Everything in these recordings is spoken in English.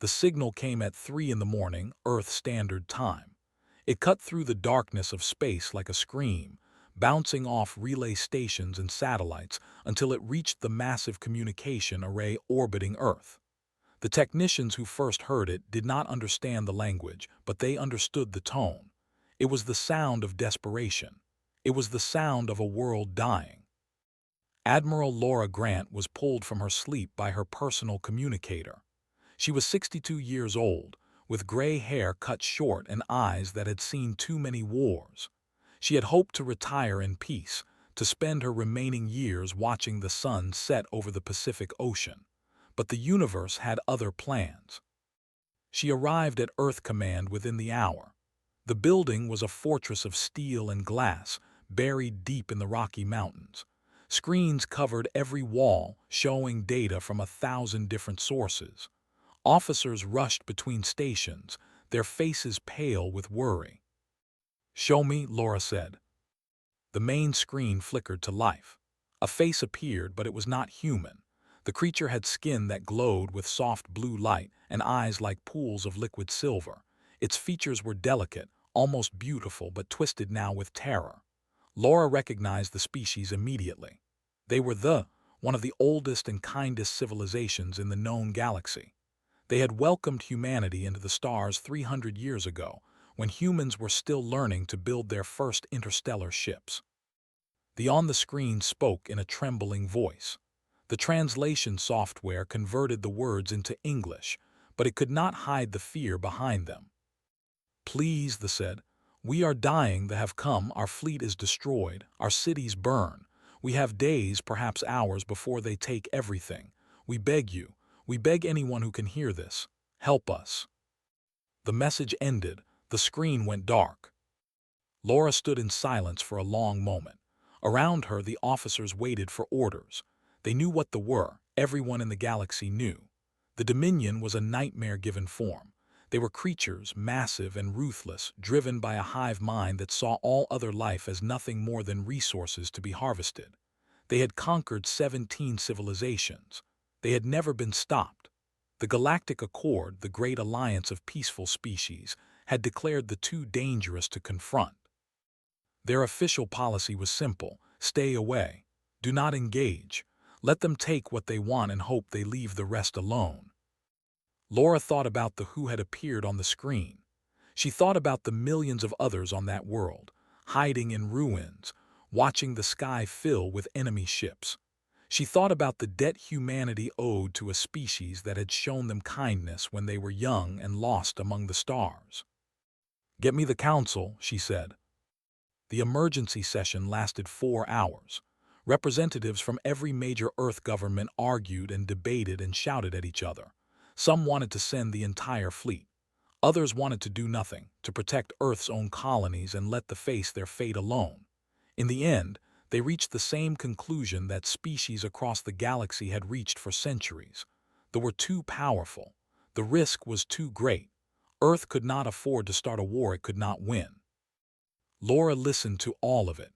The signal came at 3 in the morning, Earth Standard Time. It cut through the darkness of space like a scream, bouncing off relay stations and satellites until it reached the massive communication array orbiting Earth. The technicians who first heard it did not understand the language, but they understood the tone. It was the sound of desperation. It was the sound of a world dying. Admiral Laura Grant was pulled from her sleep by her personal communicator. She was 62 years old, with gray hair cut short and eyes that had seen too many wars. She had hoped to retire in peace, to spend her remaining years watching the sun set over the Pacific Ocean. But the universe had other plans. She arrived at Earth Command within the hour. The building was a fortress of steel and glass, buried deep in the Rocky Mountains. Screens covered every wall, showing data from 1,000 different sources. Officers rushed between stations, their faces pale with worry. "Show me," Laura said. The main screen flickered to life. A face appeared, but it was not human. The creature had skin that glowed with soft blue light and eyes like pools of liquid silver. Its features were delicate, almost beautiful, but twisted now with terror. Laura recognized the species immediately. They were one of the oldest and kindest civilizations in the known galaxy. They had welcomed humanity into the stars 300 years ago, when humans were still learning to build their first interstellar ships. The on-the-screen spoke in a trembling voice. The translation software converted the words into English, but it could not hide the fear behind them. "Please," they said, "we are dying. They have come. Our fleet is destroyed. Our cities burn. We have days, perhaps hours, before they take everything. We beg you. We beg anyone who can hear this. Help us." The message ended. The screen went dark. Laura stood in silence for a long moment. Around her, the officers waited for orders. They knew what they were. Everyone in the galaxy knew. The Dominion was a nightmare-given form. They were creatures, massive and ruthless, driven by a hive mind that saw all other life as nothing more than resources to be harvested. They had conquered 17 civilizations. They had never been stopped. The Galactic Accord, the great alliance of peaceful species, had declared the too dangerous to confront. Their official policy was simple: stay away. Do not engage. Let them take what they want and hope they leave the rest alone. Laura thought about the who had appeared on the screen. She thought about the millions of others on that world, hiding in ruins, watching the sky fill with enemy ships. She thought about the debt humanity owed to a species that had shown them kindness when they were young and lost among the stars. "Get me the council," she said. The emergency session lasted 4 hours. Representatives from every major Earth government argued and debated and shouted at each other. Some wanted to send the entire fleet. Others wanted to do nothing, to protect Earth's own colonies and let them face their fate alone. In the end, they reached the same conclusion that species across the galaxy had reached for centuries. They were too powerful. The risk was too great. Earth could not afford to start a war it could not win. Laura listened to all of it.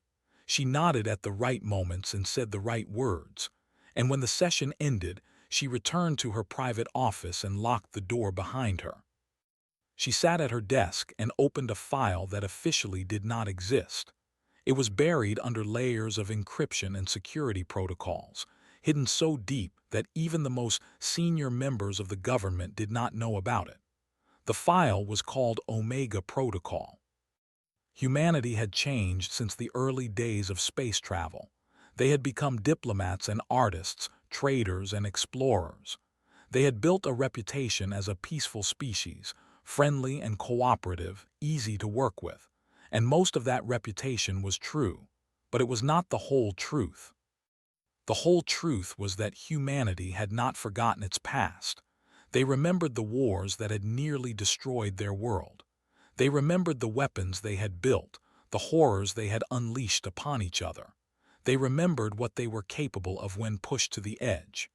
She nodded at the right moments and said the right words. And when the session ended, she returned to her private office and locked the door behind her. She sat at her desk and opened a file that officially did not exist. It was buried under layers of encryption and security protocols, hidden so deep that even the most senior members of the government did not know about it. The file was called Omega Protocol. Humanity had changed since the early days of space travel. They had become diplomats and artists, traders and explorers. They had built a reputation as a peaceful species, friendly and cooperative, easy to work with. And most of that reputation was true, but it was not the whole truth. The whole truth was that humanity had not forgotten its past. They remembered the wars that had nearly destroyed their world. They remembered the weapons they had built, the horrors they had unleashed upon each other. They remembered what they were capable of when pushed to the edge.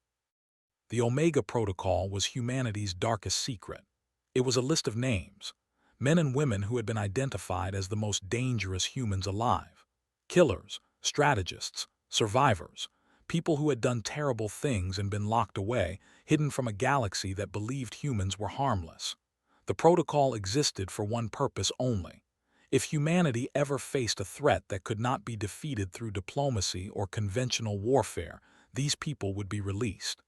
The Omega Protocol was humanity's darkest secret. It was a list of names, men and women who had been identified as the most dangerous humans alive. Killers, strategists, survivors, People who had done terrible things and been locked away, hidden from a galaxy that believed humans were harmless. The protocol existed for one purpose only. If humanity ever faced a threat that could not be defeated through diplomacy or conventional warfare, these people would be released.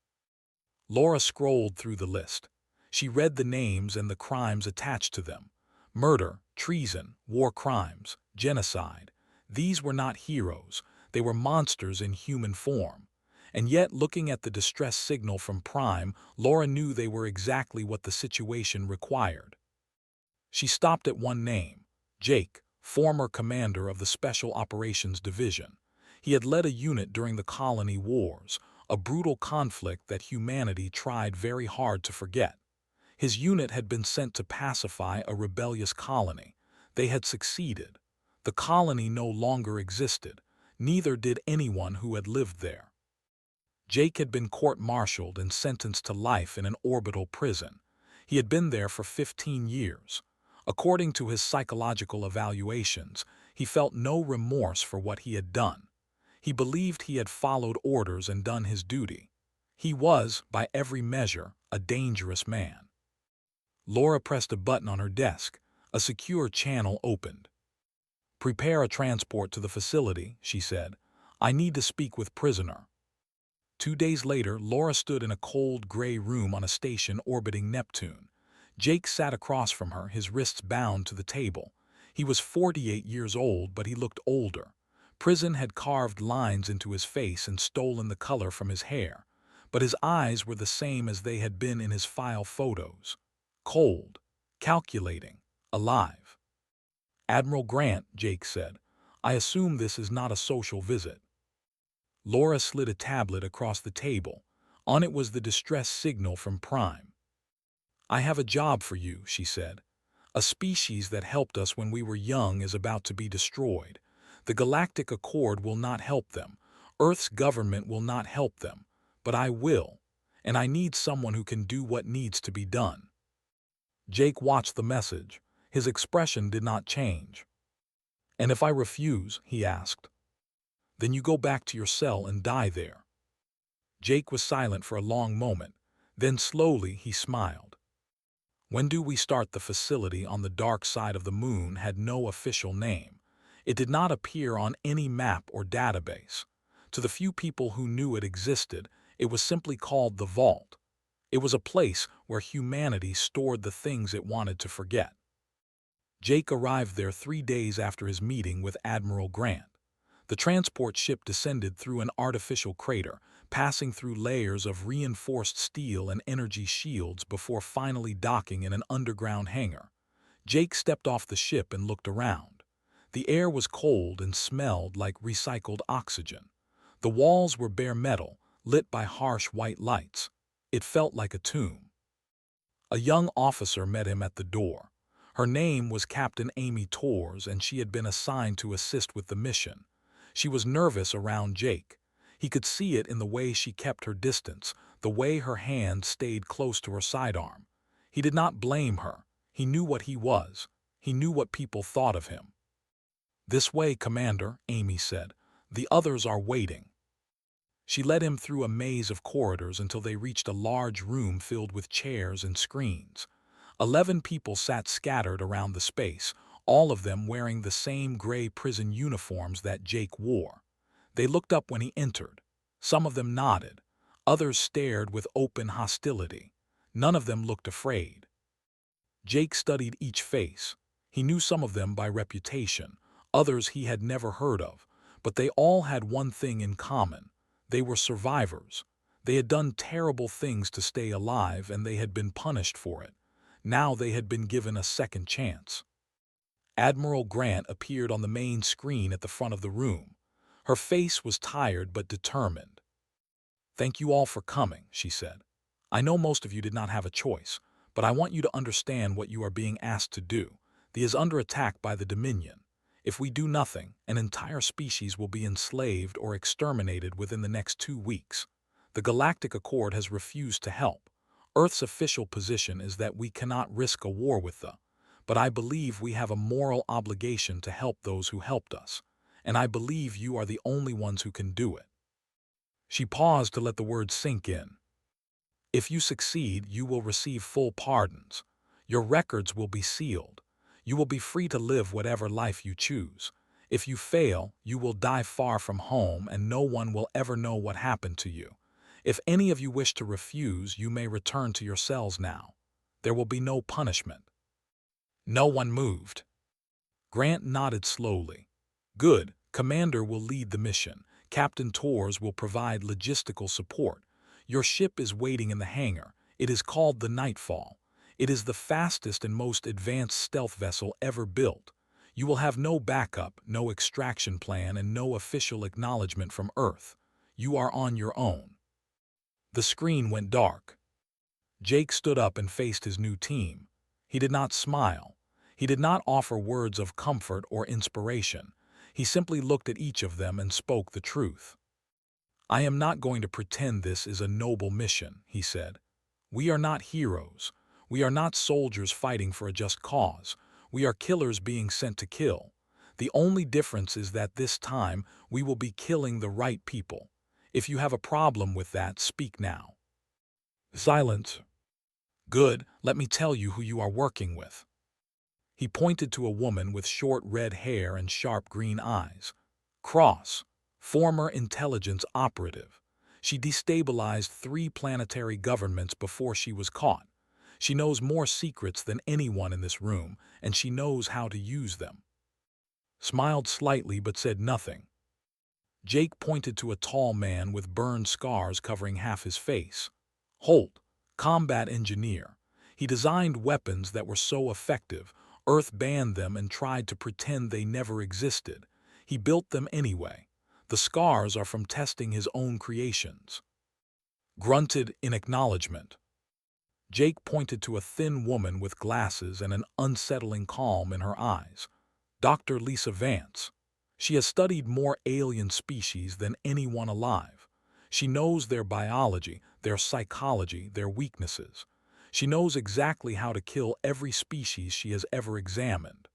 Laura scrolled through the list. She read the names and the crimes attached to them. Murder, treason, war crimes, genocide. These were not heroes. They were monsters in human form. And yet, looking at the distress signal from Prime, Laura knew they were exactly what the situation required. She stopped at one name, Jake, former commander of the Special Operations Division. He had led a unit during the Colony Wars, a brutal conflict that humanity tried very hard to forget. His unit had been sent to pacify a rebellious colony. They had succeeded. The colony no longer existed. Neither did anyone who had lived there. Jake had been court-martialed and sentenced to life in an orbital prison. He had been there for 15 years. According to his psychological evaluations, he felt no remorse for what he had done. He believed he had followed orders and done his duty. He was, by every measure, a dangerous man. Laura pressed a button on her desk. A secure channel opened. "Prepare a transport to the facility," she said. "I need to speak with prisoner." 2 days later, Laura stood in a cold, gray room on a station orbiting Neptune. Jake sat across from her, his wrists bound to the table. He was 48 years old, but he looked older. Prison had carved lines into his face and stolen the color from his hair. But his eyes were the same as they had been in his file photos. Cold, calculating, alive. "Admiral Grant," Jake said, "I assume this is not a social visit." Laura slid a tablet across the table. On it was the distress signal from Prime. "I have a job for you," she said. "A species that helped us when we were young is about to be destroyed. The Galactic Accord will not help them. Earth's government will not help them. But I will, and I need someone who can do what needs to be done." Jake watched the message. His expression did not change. "And if I refuse?" he asked. "Then you go back to your cell and die there." Jake was silent for a long moment. Then slowly he smiled. "When do we start?" The facility on the dark side of the moon had no official name. It did not appear on any map or database. To the few people who knew it existed, it was simply called the Vault. It was a place where humanity stored the things it wanted to forget. Jake arrived there 3 days after his meeting with Admiral Grant. The transport ship descended through an artificial crater, passing through layers of reinforced steel and energy shields before finally docking in an underground hangar. Jake stepped off the ship and looked around. The air was cold and smelled like recycled oxygen. The walls were bare metal, lit by harsh white lights. It felt like a tomb. A young officer met him at the door. Her name was Captain Amy Torres, and she had been assigned to assist with the mission. She was nervous around Jake. He could see it in the way she kept her distance, the way her hand stayed close to her sidearm. He did not blame her. He knew what he was. He knew what people thought of him. "This way, Commander," Amy said. "The others are waiting." She led him through a maze of corridors until they reached a large room filled with chairs and screens. 11 people sat scattered around the space, all of them wearing the same gray prison uniforms that Jake wore. They looked up when he entered. Some of them nodded. Others stared with open hostility. None of them looked afraid. Jake studied each face. He knew some of them by reputation, others he had never heard of, but they all had one thing in common. They were survivors. They had done terrible things to stay alive, and they had been punished for it. Now they had been given a second chance. Admiral Grant appeared on the main screen at the front of the room. Her face was tired but determined. "Thank you all for coming," she said. "I know most of you did not have a choice, but I want you to understand what you are being asked to do. The is under attack by the Dominion. If we do nothing, an entire species will be enslaved or exterminated within the next 2 weeks. The Galactic Accord has refused to help. Earth's official position is that we cannot risk a war with the, but I believe we have a moral obligation to help those who helped us, and I believe you are the only ones who can do it." She paused to let the words sink in. If you succeed, you will receive full pardons. Your records will be sealed. You will be free to live whatever life you choose. If you fail, you will die far from home and no one will ever know what happened to you. If any of you wish to refuse, you may return to your cells now. There will be no punishment. No one moved. Grant nodded slowly. Good. Commander will lead the mission. Captain Torres will provide logistical support. Your ship is waiting in the hangar. It is called the Nightfall. It is the fastest and most advanced stealth vessel ever built. You will have no backup, no extraction plan, and no official acknowledgement from Earth. You are on your own. The screen went dark. Jake stood up and faced his new team. He did not smile. He did not offer words of comfort or inspiration. He simply looked at each of them and spoke the truth. I am not going to pretend this is a noble mission, he said. We are not heroes. We are not soldiers fighting for a just cause. We are killers being sent to kill. The only difference is that this time we will be killing the right people. If you have a problem with that, speak now. Silence. Good, let me tell you who you are working with. He pointed to a woman with short red hair and sharp green eyes. Cross, former intelligence operative. She destabilized 3 planetary governments before she was caught. She knows more secrets than anyone in this room, and she knows how to use them. Smiled slightly but said nothing. Jake pointed to a tall man with burned scars covering half his face. Holt, combat engineer. He designed weapons that were so effective, Earth banned them and tried to pretend they never existed. He built them anyway. The scars are from testing his own creations. Grunted in acknowledgement. Jake pointed to a thin woman with glasses and an unsettling calm in her eyes. Dr. Lisa Vance. She has studied more alien species than anyone alive. She knows their biology, their psychology, their weaknesses. She knows exactly how to kill every species she has ever examined.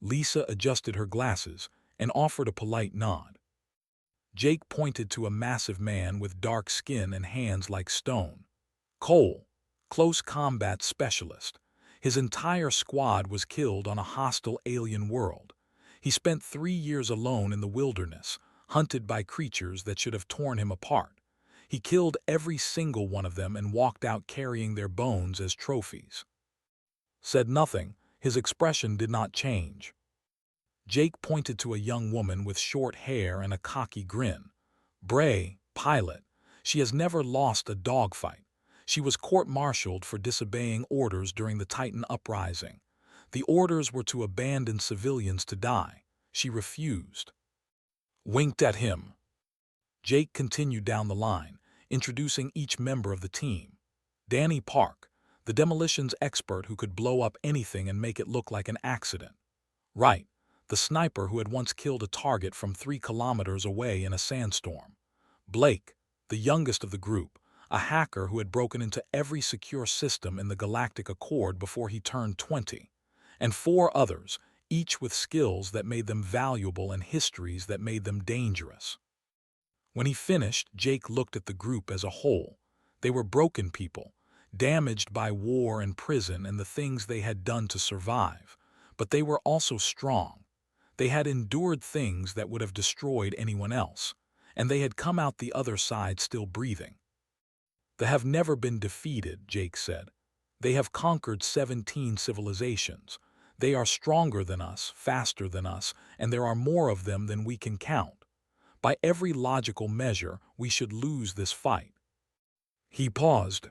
Lisa adjusted her glasses and offered a polite nod. Jake pointed to a massive man with dark skin and hands like stone. Cole, close combat specialist. His entire squad was killed on a hostile alien world. He spent 3 years alone in the wilderness, hunted by creatures that should have torn him apart. He killed every single one of them and walked out carrying their bones as trophies. Said nothing, his expression did not change. Jake pointed to a young woman with short hair and a cocky grin. Bray, pilot. She has never lost a dogfight. She was court-martialed for disobeying orders during the Titan uprising. The orders were to abandon civilians to die. She refused. Winked at him. Jake continued down the line, introducing each member of the team. Danny Park, the demolitions expert who could blow up anything and make it look like an accident. Wright, the sniper who had once killed a target from 3 kilometers away in a sandstorm. Blake, the youngest of the group, a hacker who had broken into every secure system in the Galactic Accord before he turned 20. And 4 others, each with skills that made them valuable and histories that made them dangerous. When he finished, Jake looked at the group as a whole. They were broken people, damaged by war and prison and the things they had done to survive. But they were also strong. They had endured things that would have destroyed anyone else, and they had come out the other side still breathing. They have never been defeated, Jake said. They have conquered 17 civilizations. They are stronger than us, faster than us, and there are more of them than we can count. By every logical measure, we should lose this fight. He paused.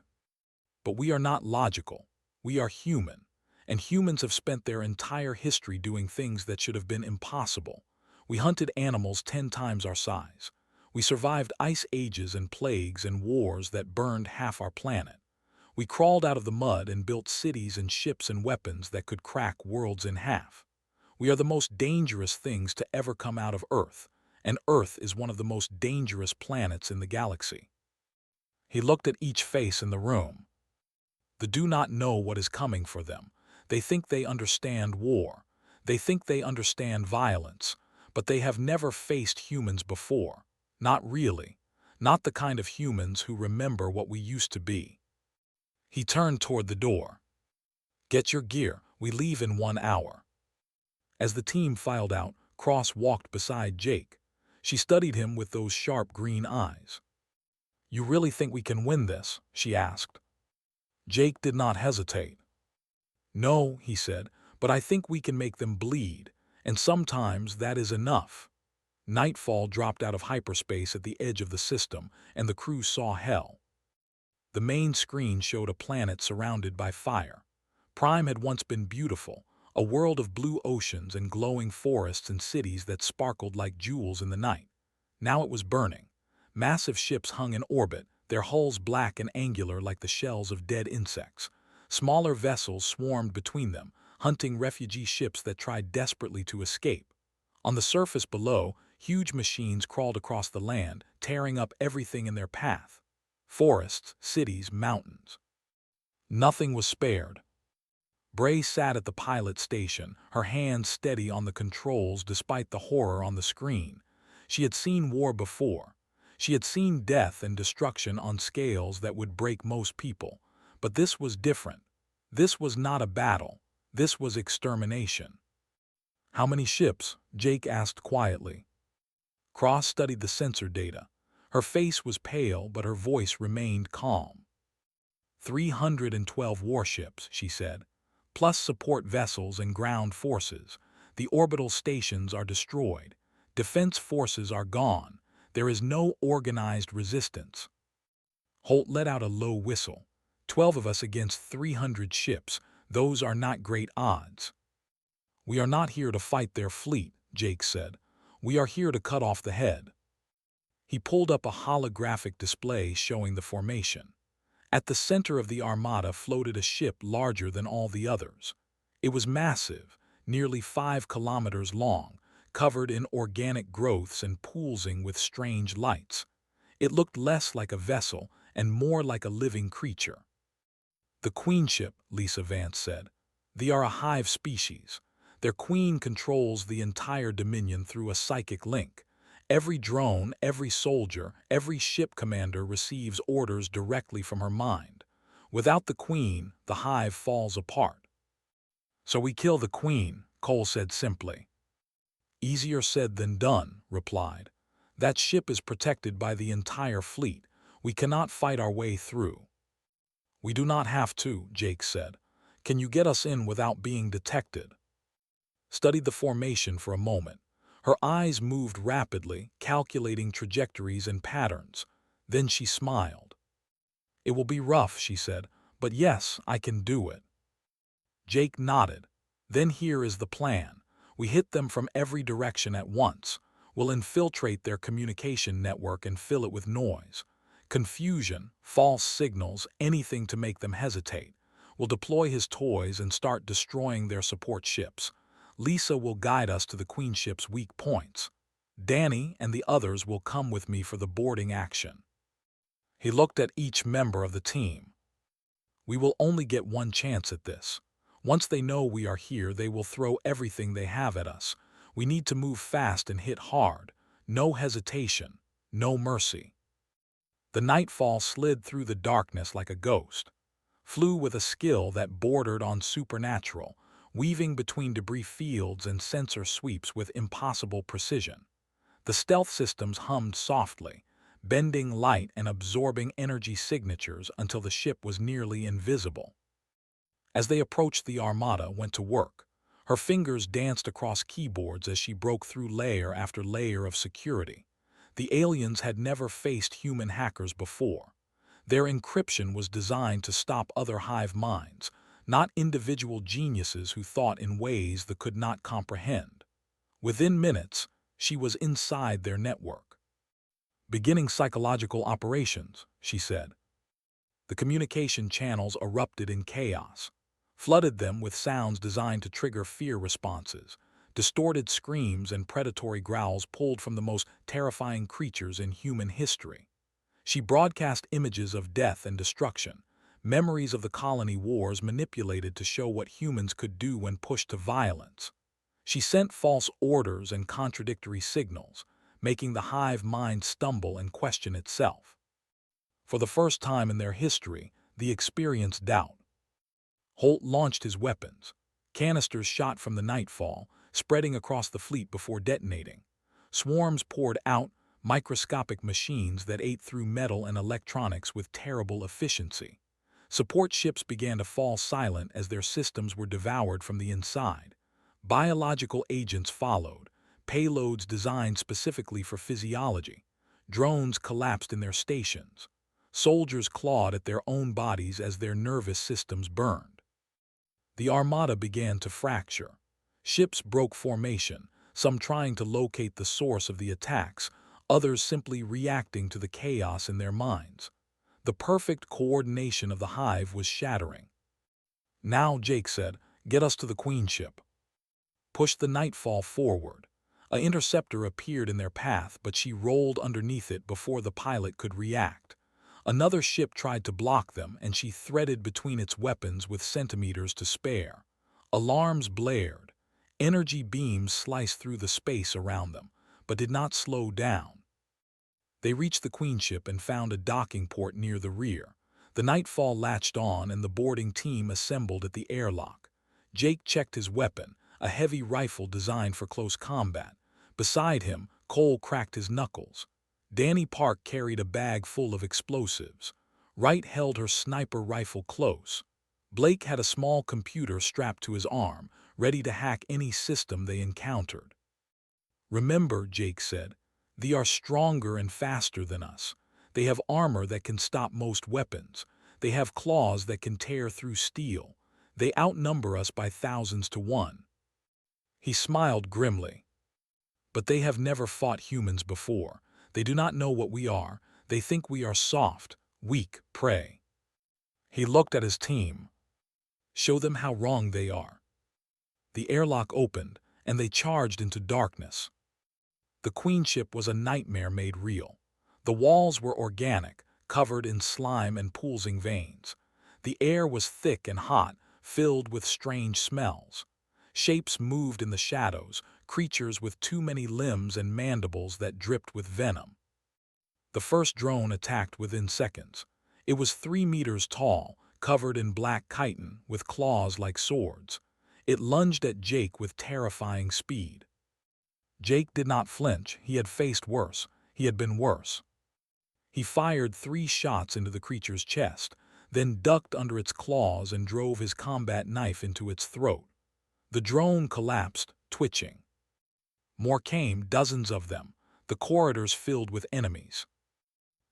But we are not logical. We are human, and humans have spent their entire history doing things that should have been impossible. We hunted animals 10 times our size. We survived ice ages and plagues and wars that burned half our planet. We crawled out of the mud and built cities and ships and weapons that could crack worlds in half. We are the most dangerous things to ever come out of Earth, and Earth is one of the most dangerous planets in the galaxy. He looked at each face in the room. They do not know what is coming for them. They think they understand war. They think they understand violence, but they have never faced humans before. Not really. not the kind of humans who remember what we used to be. He turned toward the door. Get your gear, we leave in 1 hour. As the team filed out, Cross walked beside Jake. She studied him with those sharp green eyes. You really think we can win this? She asked. Jake did not hesitate. No, he said, but I think we can make them bleed, and sometimes that is enough. Nightfall dropped out of hyperspace at the edge of the system, and the crew saw hell. The main screen showed a planet surrounded by fire. Prime had once been beautiful, a world of blue oceans and glowing forests and cities that sparkled like jewels in the night. Now it was burning. Massive ships hung in orbit, their hulls black and angular like the shells of dead insects. Smaller vessels swarmed between them, hunting refugee ships that tried desperately to escape. On the surface below, huge machines crawled across the land, tearing up everything in their path. Forests, cities, mountains. Nothing was spared. Bray sat at the pilot station, her hands steady on the controls despite the horror on the screen. She had seen war before. She had seen death and destruction on scales that would break most people. But this was different. This was not a battle. This was extermination. How many ships? Jake asked quietly. Cross studied the sensor data. Her face was pale, but her voice remained calm. 312 warships, she said, plus support vessels and ground forces. The orbital stations are destroyed. Defense forces are gone. There is no organized resistance. Holt let out a low whistle. 12 of us against 300 ships. Those are not great odds. We are not here to fight their fleet, Jake said. We are here to cut off the head. He pulled up a holographic display showing the formation. At the center of the armada floated a ship larger than all the others. It was massive, nearly 5 kilometers long, covered in organic growths and pulsing with strange lights. It looked less like a vessel and more like a living creature. The queen ship, Lisa Vance said. They are a hive species. Their queen controls the entire Dominion through a psychic link. Every drone, every soldier, every ship commander receives orders directly from her mind. Without the queen, the hive falls apart. So we kill the queen, Cole said simply. Easier said than done, replied. That ship is protected by the entire fleet. We cannot fight our way through. We do not have to, Jake said. Can you get us in without being detected? Studied the formation for a moment. Her eyes moved rapidly, calculating trajectories and patterns. Then she smiled. It will be rough, she said, but yes, I can do it. Jake nodded. Then here is the plan. We hit them from every direction at once. We'll infiltrate their communication network and fill it with noise. Confusion, false signals, anything to make them hesitate. We'll deploy his toys and start destroying their support ships. Lisa will guide us to the queen ship's weak points. Danny and the others will come with me for the boarding action. He looked at each member of the team. We will only get one chance at this. Once they know we are here, they will throw everything they have at us. We need to move fast and hit hard. No hesitation, no mercy. The nightfall slid through the darkness like a ghost, flew with a skill that bordered on supernatural, weaving between debris fields and sensor sweeps with impossible precision. The stealth systems hummed softly, bending light and absorbing energy signatures until the ship was nearly invisible. As they approached, the armada went to work. Her fingers danced across keyboards as she broke through layer after layer of security. The aliens had never faced human hackers before. Their encryption was designed to stop other hive minds, not individual geniuses who thought in ways they could not comprehend. Within minutes, she was inside their network. Beginning psychological operations, she said. The communication channels erupted in chaos, flooded them with sounds designed to trigger fear responses. Distorted screams and predatory growls pulled from the most terrifying creatures in human history. She broadcast images of death and destruction, memories of the colony wars manipulated to show what humans could do when pushed to violence. She sent false orders and contradictory signals, making the hive mind stumble and question itself. For the first time in their history, the experienced doubt. Holt launched his weapons. Canisters shot from the nightfall, spreading across the fleet before detonating. Swarms poured out, microscopic machines that ate through metal and electronics with terrible efficiency. Support ships began to fall silent as their systems were devoured from the inside. Biological agents followed, payloads designed specifically for physiology. Drones collapsed in their stations. Soldiers clawed at their own bodies as their nervous systems burned. The armada began to fracture. Ships broke formation, some trying to locate the source of the attacks, others simply reacting to the chaos in their minds. The perfect coordination of the hive was shattering. "Now," Jake said, "get us to the Queen ship." Push the Nightfall forward. An interceptor appeared in their path, but she rolled underneath it before the pilot could react. Another ship tried to block them, and she threaded between its weapons with centimeters to spare. Alarms blared. Energy beams sliced through the space around them, but did not slow down. They reached the Queen ship and found a docking port near the rear. The Nightfall latched on, and the boarding team assembled at the airlock. Jake checked his weapon, a heavy rifle designed for close combat. Beside him, Cole cracked his knuckles. Danny Park carried a bag full of explosives. Wright held her sniper rifle close. Blake had a small computer strapped to his arm, ready to hack any system they encountered. "Remember," Jake said, "they are stronger and faster than us. They have armor that can stop most weapons. They have claws that can tear through steel. They outnumber us by thousands to one." He smiled grimly. "But they have never fought humans before. They do not know what we are. They think we are soft, weak prey." He looked at his team. "Show them how wrong they are." The airlock opened, and they charged into darkness. The Queen ship was a nightmare made real. The walls were organic, covered in slime and pulsing veins. The air was thick and hot, filled with strange smells. Shapes moved in the shadows, creatures with too many limbs and mandibles that dripped with venom. The first drone attacked within seconds. It was 3 meters tall, covered in black chitin, with claws like swords. It lunged at Jake with terrifying speed. Jake did not flinch. He had faced worse. He had been worse. He fired 3 shots into the creature's chest, then ducked under its claws and drove his combat knife into its throat. The drone collapsed, twitching. More came, dozens of them, the corridors filled with enemies.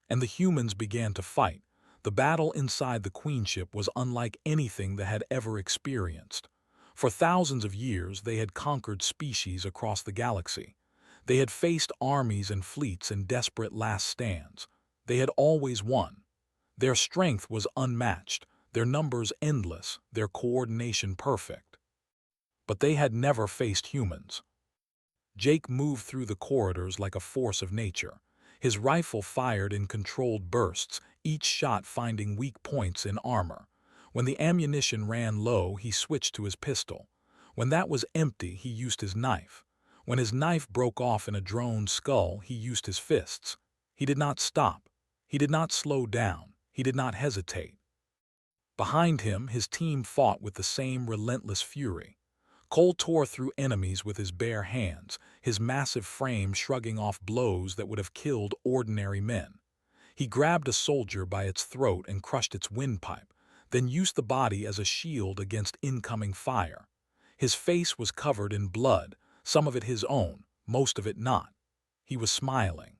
And the humans began to fight. The battle inside the Queen ship was unlike anything they had ever experienced. For thousands of years, they had conquered species across the galaxy. They had faced armies and fleets in desperate last stands. They had always won. Their strength was unmatched, their numbers endless, their coordination perfect. But they had never faced humans. Jake moved through the corridors like a force of nature. His rifle fired in controlled bursts, each shot finding weak points in armor. When the ammunition ran low, he switched to his pistol. When that was empty, he used his knife. When his knife broke off in a drone's skull, he used his fists. He did not stop. He did not slow down. He did not hesitate. Behind him, his team fought with the same relentless fury. Cole tore through enemies with his bare hands, his massive frame shrugging off blows that would have killed ordinary men. He grabbed a soldier by its throat and crushed its windpipe, then used the body as a shield against incoming fire. His face was covered in blood, some of it his own, most of it not. He was smiling.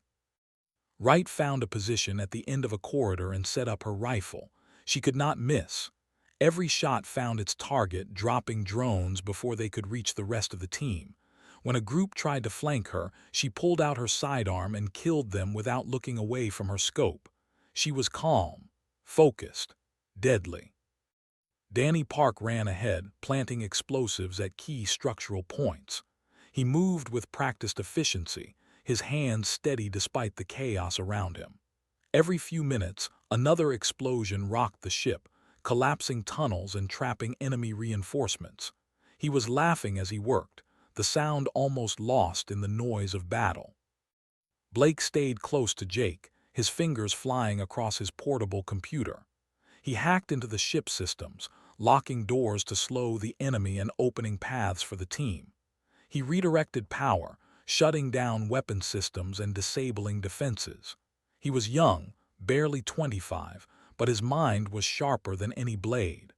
Wright found a position at the end of a corridor and set up her rifle. She could not miss. Every shot found its target, dropping drones before they could reach the rest of the team. When a group tried to flank her, she pulled out her sidearm and killed them without looking away from her scope. She was calm, focused, deadly. Danny Park ran ahead, planting explosives at key structural points. He moved with practiced efficiency, his hands steady despite the chaos around him. Every few minutes, another explosion rocked the ship, collapsing tunnels and trapping enemy reinforcements. He was laughing as he worked, the sound almost lost in the noise of battle. Blake stayed close to Jake, his fingers flying across his portable computer. He hacked into the ship systems, locking doors to slow the enemy and opening paths for the team. He redirected power, shutting down weapon systems and disabling defenses. He was young, barely 25, but his mind was sharper than any blade.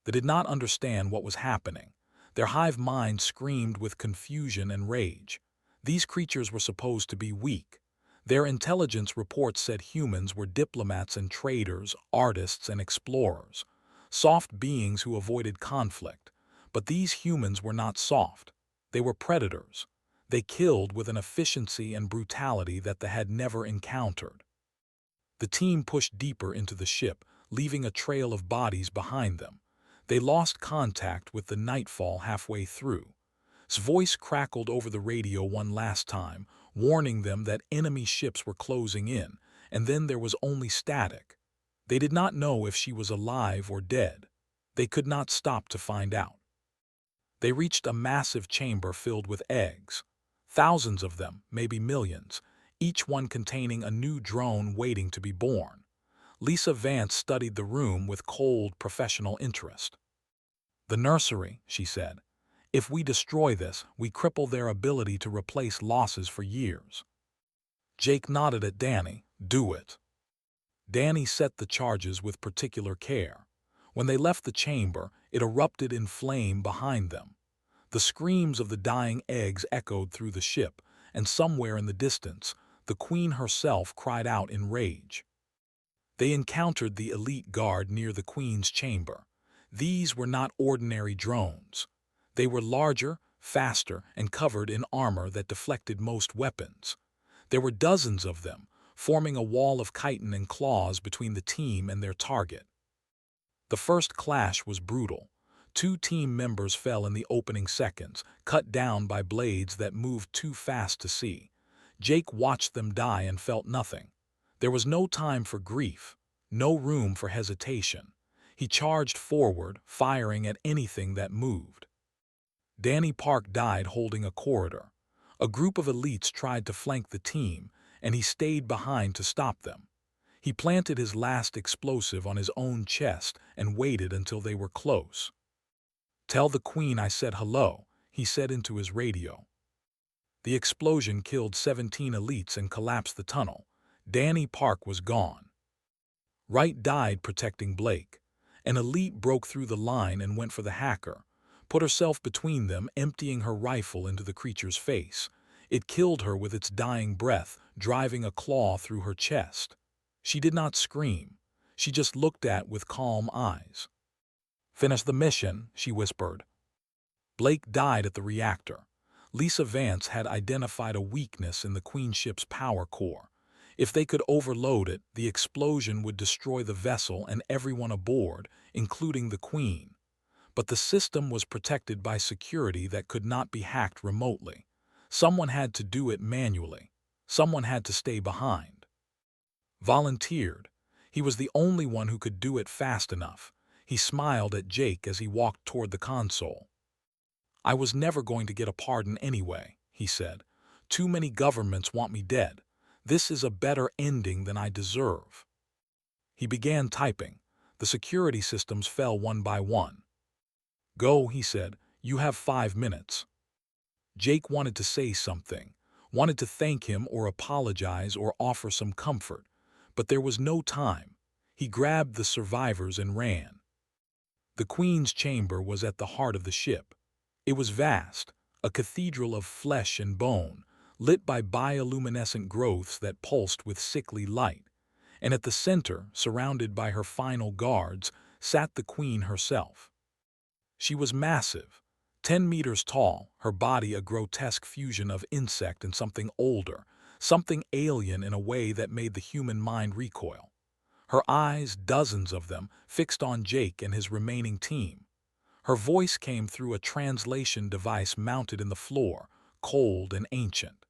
They did not understand what was happening. Their hive minds screamed with confusion and rage. These creatures were supposed to be weak. Their intelligence reports said humans were diplomats and traders, artists and explorers, soft beings who avoided conflict. But these humans were not soft. They were predators. They killed with an efficiency and brutality that they had never encountered. The team pushed deeper into the ship, leaving a trail of bodies behind them. They lost contact with the nightfall halfway through. His voice crackled over the radio one last time, warning them that enemy ships were closing in, and then there was only static. They did not know if she was alive or dead. They could not stop to find out. They reached a massive chamber filled with eggs. Thousands of them, maybe millions, each one containing a new drone waiting to be born. Lisa Vance studied the room with cold, professional interest. "The nursery," she said. "If we destroy this, we cripple their ability to replace losses for years." Jake nodded at Danny. "Do it." Danny set the charges with particular care. When they left the chamber, it erupted in flame behind them. The screams of the dying eggs echoed through the ship, and somewhere in the distance, the queen herself cried out in rage. They encountered the elite guard near the queen's chamber. These were not ordinary drones. They were larger, faster, and covered in armor that deflected most weapons. There were dozens of them, forming a wall of chitin and claws between the team and their target. The first clash was brutal. 2 team members fell in the opening seconds, cut down by blades that moved too fast to see. Jake watched them die and felt nothing. There was no time for grief, no room for hesitation. He charged forward, firing at anything that moved. Danny Park died holding a corridor. A group of elites tried to flank the team, and he stayed behind to stop them. He planted his last explosive on his own chest and waited until they were close. "Tell the queen I said hello," he said into his radio. The explosion killed 17 elites and collapsed the tunnel. Danny Park was gone. Wright died protecting Blake. An elite broke through the line and went for the hacker, put herself between them, emptying her rifle into the creature's face. It killed her with its dying breath, driving a claw through her chest. She did not scream. She just looked at with calm eyes. "Finish the mission," she whispered. Blake died at the reactor. Lisa Vance had identified a weakness in the Queen ship's power core. If they could overload it, the explosion would destroy the vessel and everyone aboard, including the Queen. But the system was protected by security that could not be hacked remotely. Someone had to do it manually. Someone had to stay behind. Volunteered. He was the only one who could do it fast enough. He smiled at Jake as he walked toward the console. "I was never going to get a pardon anyway," he said. "Too many governments want me dead. This is a better ending than I deserve." He began typing. The security systems fell one by one. "Go," he said. "You have 5 minutes." Jake wanted to say something, wanted to thank him or apologize or offer some comfort, but there was no time. He grabbed the survivors and ran. The Queen's chamber was at the heart of the ship. It was vast, a cathedral of flesh and bone, lit by bioluminescent growths that pulsed with sickly light. And at the center, surrounded by her final guards, sat the Queen herself. She was massive, 10 meters tall, her body a grotesque fusion of insect and something older, something alien in a way that made the human mind recoil. Her eyes, dozens of them, fixed on Jake and his remaining team. Her voice came through a translation device mounted in the floor, cold and ancient.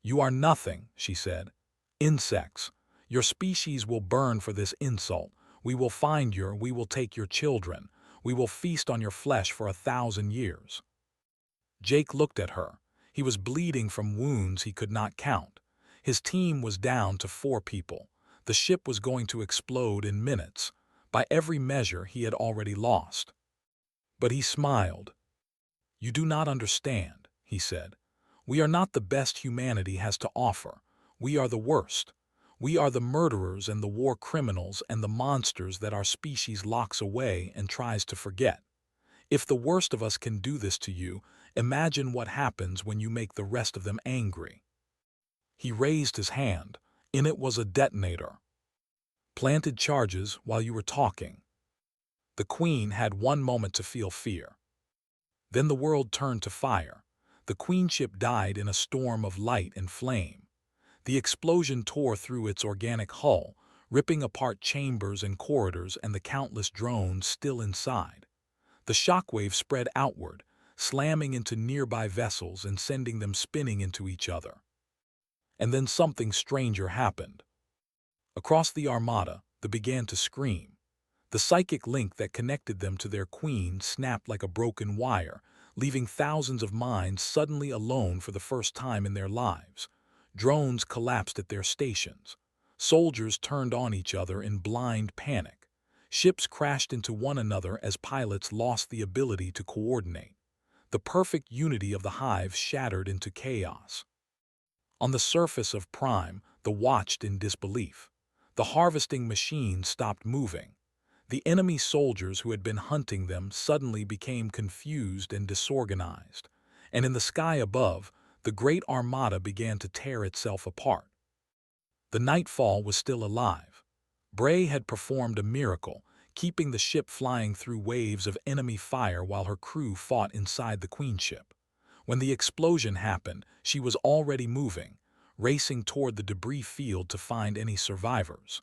"You are nothing," she said. "Insects. Your species will burn for this insult. We will we will take your children. We will feast on your flesh for 1,000 years." Jake looked at her. He was bleeding from wounds he could not count. His team was down to 4 people. The ship was going to explode in minutes. By every measure, he had already lost. But he smiled. "You do not understand," he said. "We are not the best humanity has to offer. We are the worst. We are the murderers and the war criminals and the monsters that our species locks away and tries to forget. If the worst of us can do this to you, imagine what happens when you make the rest of them angry." He raised his hand. In it was a detonator. "Planted charges while you were talking." The Queen had one moment to feel fear. Then the world turned to fire. The Queenship died in a storm of light and flame. The explosion tore through its organic hull, ripping apart chambers and corridors and the countless drones still inside. The shockwave spread outward, slamming into nearby vessels and sending them spinning into each other. And then something stranger happened. Across the Armada, they began to scream. The psychic link that connected them to their queen snapped like a broken wire, leaving thousands of minds suddenly alone for the first time in their lives. Drones collapsed at their stations. Soldiers turned on each other in blind panic. Ships crashed into one another as pilots lost the ability to coordinate. The perfect unity of the hive shattered into chaos. On the surface of Prime, they watched in disbelief. The harvesting machines stopped moving. The enemy soldiers who had been hunting them suddenly became confused and disorganized. And in the sky above, the great armada began to tear itself apart. The Nightfall was still alive. Bray had performed a miracle, keeping the ship flying through waves of enemy fire while her crew fought inside the Queenship. When the explosion happened, she was already moving, racing toward the debris field to find any survivors.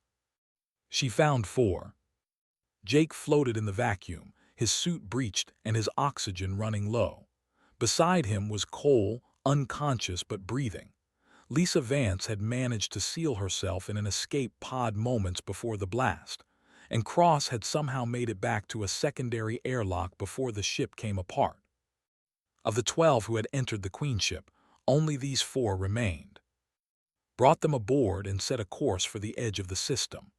She found 4. Jake floated in the vacuum, his suit breached and his oxygen running low. Beside him was Cole, unconscious but breathing. Lisa Vance had managed to seal herself in an escape pod moments before the blast, and Cross had somehow made it back to a secondary airlock before the ship came apart. Of the 12 who had entered the Queenship, only these 4 remained. Brought them aboard and set a course for the edge of the system.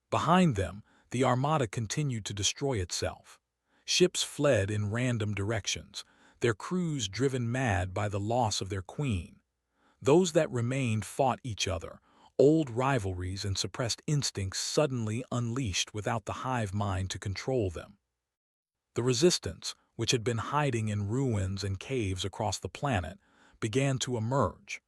Behind them, the Armada continued to destroy itself. Ships fled in random directions, their crews driven mad by the loss of their queen. Those that remained fought each other, old rivalries and suppressed instincts suddenly unleashed without the hive mind to control them. The Resistance, which had been hiding in ruins and caves across the planet, began to emerge.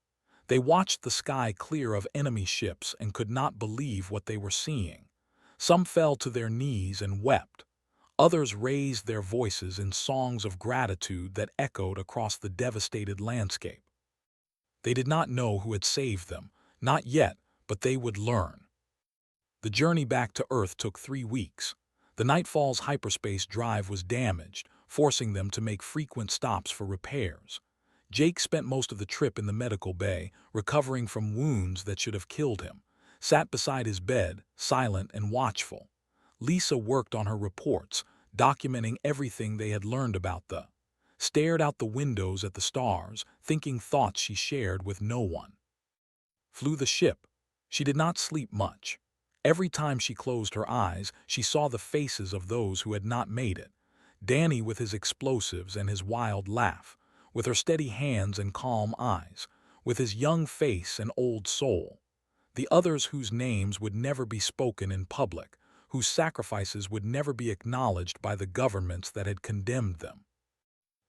They watched the sky clear of enemy ships and could not believe what they were seeing. Some fell to their knees and wept. Others raised their voices in songs of gratitude that echoed across the devastated landscape. They did not know who had saved them, not yet, but they would learn. The journey back to Earth took 3 weeks. The Nightfall's hyperspace drive was damaged, forcing them to make frequent stops for repairs. Jake spent most of the trip in the medical bay, recovering from wounds that should have killed him. Sat beside his bed, silent and watchful. Lisa worked on her reports, documenting everything they had learned about the. Stared out the windows at the stars, thinking thoughts she shared with no one. Flew the ship. She did not sleep much. Every time she closed her eyes, she saw the faces of those who had not made it. Danny with his explosives and his wild laugh, with her steady hands and calm eyes, with his young face and old soul. The others whose names would never be spoken in public, whose sacrifices would never be acknowledged by the governments that had condemned them.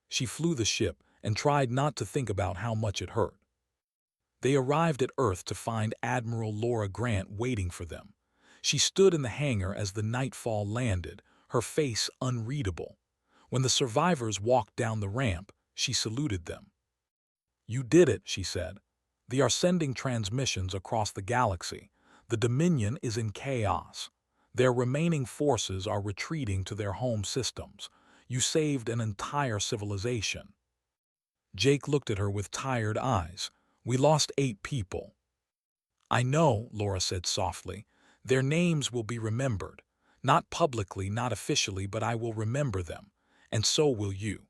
She flew the ship and tried not to think about how much it hurt. They arrived at Earth to find Admiral Laura Grant waiting for them. She stood in the hangar as the Nightfall landed, her face unreadable. When the survivors walked down the ramp, she saluted them. "You did it," she said. "They are sending transmissions across the galaxy. The Dominion is in chaos. Their remaining forces are retreating to their home systems. You saved an entire civilization." Jake looked at her with tired eyes. "We lost 8 people." "I know," Laura said softly. "Their names will be remembered. Not publicly, not officially, but I will remember them. And so will you."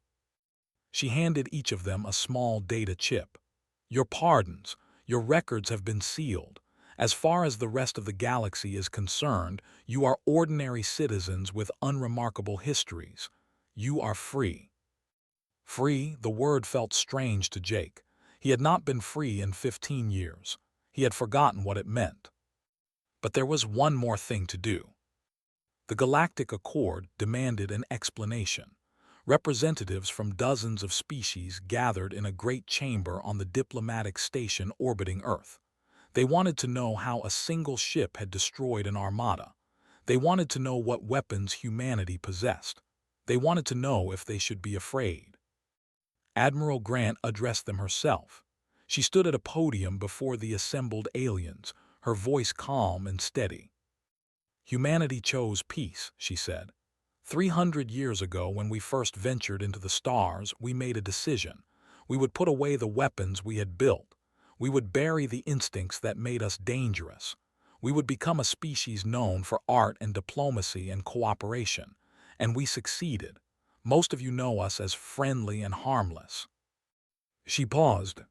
She handed each of them a small data chip. "Your pardons, your records have been sealed. As far as the rest of the galaxy is concerned, you are ordinary citizens with unremarkable histories. You are free." Free, the word felt strange to Jake. He had not been free in 15 years. He had forgotten what it meant. But there was one more thing to do. The Galactic Accord demanded an explanation. Representatives from dozens of species gathered in a great chamber on the diplomatic station orbiting Earth. They wanted to know how a single ship had destroyed an armada. They wanted to know what weapons humanity possessed. They wanted to know if they should be afraid. Admiral Grant addressed them herself. She stood at a podium before the assembled aliens, her voice calm and steady. "Humanity chose peace," she said. 300 years ago, when we first ventured into the stars, we made a decision. We would put away the weapons we had built. We would bury the instincts that made us dangerous. We would become a species known for art and diplomacy and cooperation. And we succeeded. Most of you know us as friendly and harmless." She paused.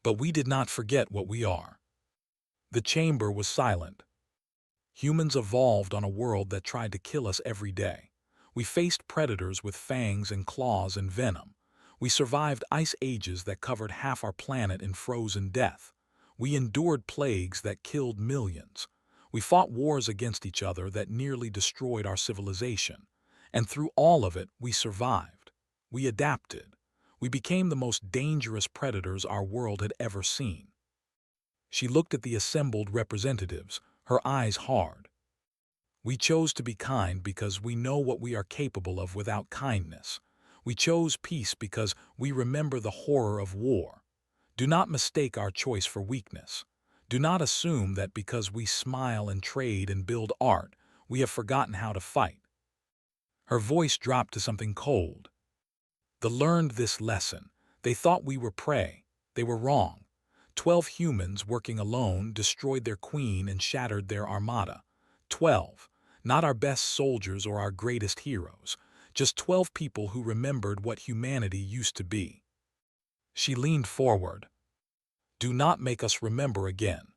"But we did not forget what we are." The chamber was silent. Humans evolved on a world that tried to kill us every day. We faced predators with fangs and claws and venom. We survived ice ages that covered half our planet in frozen death. We endured plagues that killed millions. We fought wars against each other that nearly destroyed our civilization. And through all of it, we survived. We adapted. We became the most dangerous predators our world had ever seen. She looked at the assembled representatives, her eyes hard. "We chose to be kind because we know what we are capable of without kindness. We chose peace because we remember the horror of war. Do not mistake our choice for weakness. Do not assume that because we smile and trade and build art, we have forgotten how to fight." Her voice dropped to something cold. "They learned this lesson. They thought we were prey. They were wrong. 12 humans working alone destroyed their queen and shattered their armada. 12. Not our best soldiers or our greatest heroes. Just 12 people who remembered what humanity used to be." She leaned forward. "Do not make us remember again."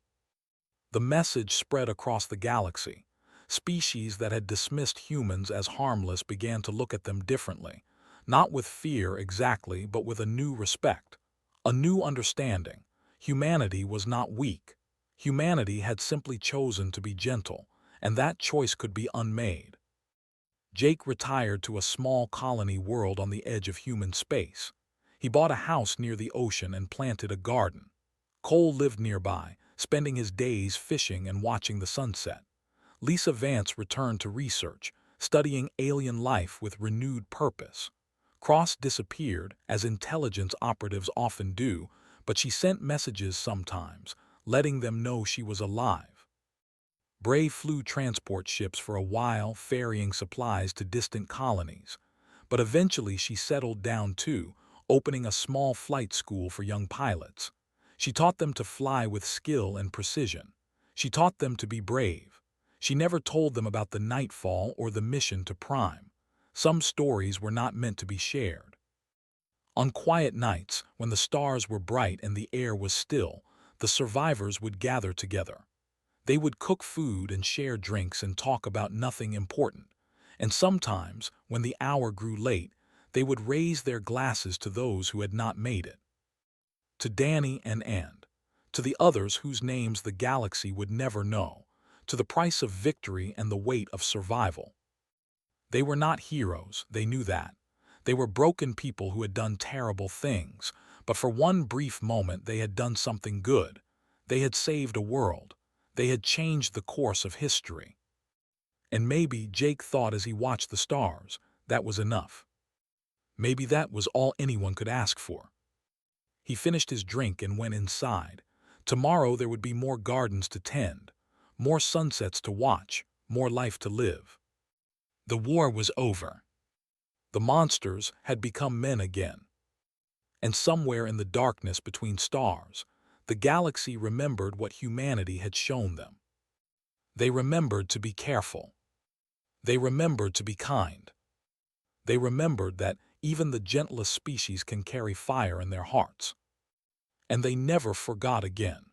The message spread across the galaxy. Species that had dismissed humans as harmless began to look at them differently. Not with fear exactly, but with a new respect. A new understanding. Humanity was not weak. Humanity had simply chosen to be gentle, and that choice could be unmade. Jake retired to a small colony world on the edge of human space. He bought a house near the ocean and planted a garden. Cole lived nearby, spending his days fishing and watching the sunset. Lisa Vance returned to research, studying alien life with renewed purpose. Cross disappeared, as intelligence operatives often do, but she sent messages sometimes, letting them know she was alive. Bray flew transport ships for a while, ferrying supplies to distant colonies. But eventually she settled down too, opening a small flight school for young pilots. She taught them to fly with skill and precision. She taught them to be brave. She never told them about the nightfall or the mission to Prime. Some stories were not meant to be shared. On quiet nights, when the stars were bright and the air was still, the survivors would gather together. They would cook food and share drinks and talk about nothing important. And sometimes, when the hour grew late, they would raise their glasses to those who had not made it. To Danny and to the others whose names the galaxy would never know, to the price of victory and the weight of survival. They were not heroes, they knew that. They were broken people who had done terrible things, but for one brief moment they had done something good. They had saved a world. They had changed the course of history. And maybe, Jake thought as he watched the stars, that was enough. Maybe that was all anyone could ask for. He finished his drink and went inside. Tomorrow there would be more gardens to tend, more sunsets to watch, more life to live. The war was over. The monsters had become men again. And somewhere in the darkness between stars, the galaxy remembered what humanity had shown them. They remembered to be careful. They remembered to be kind. They remembered that Even the gentlest species can carry fire in their hearts. And they never forgot again.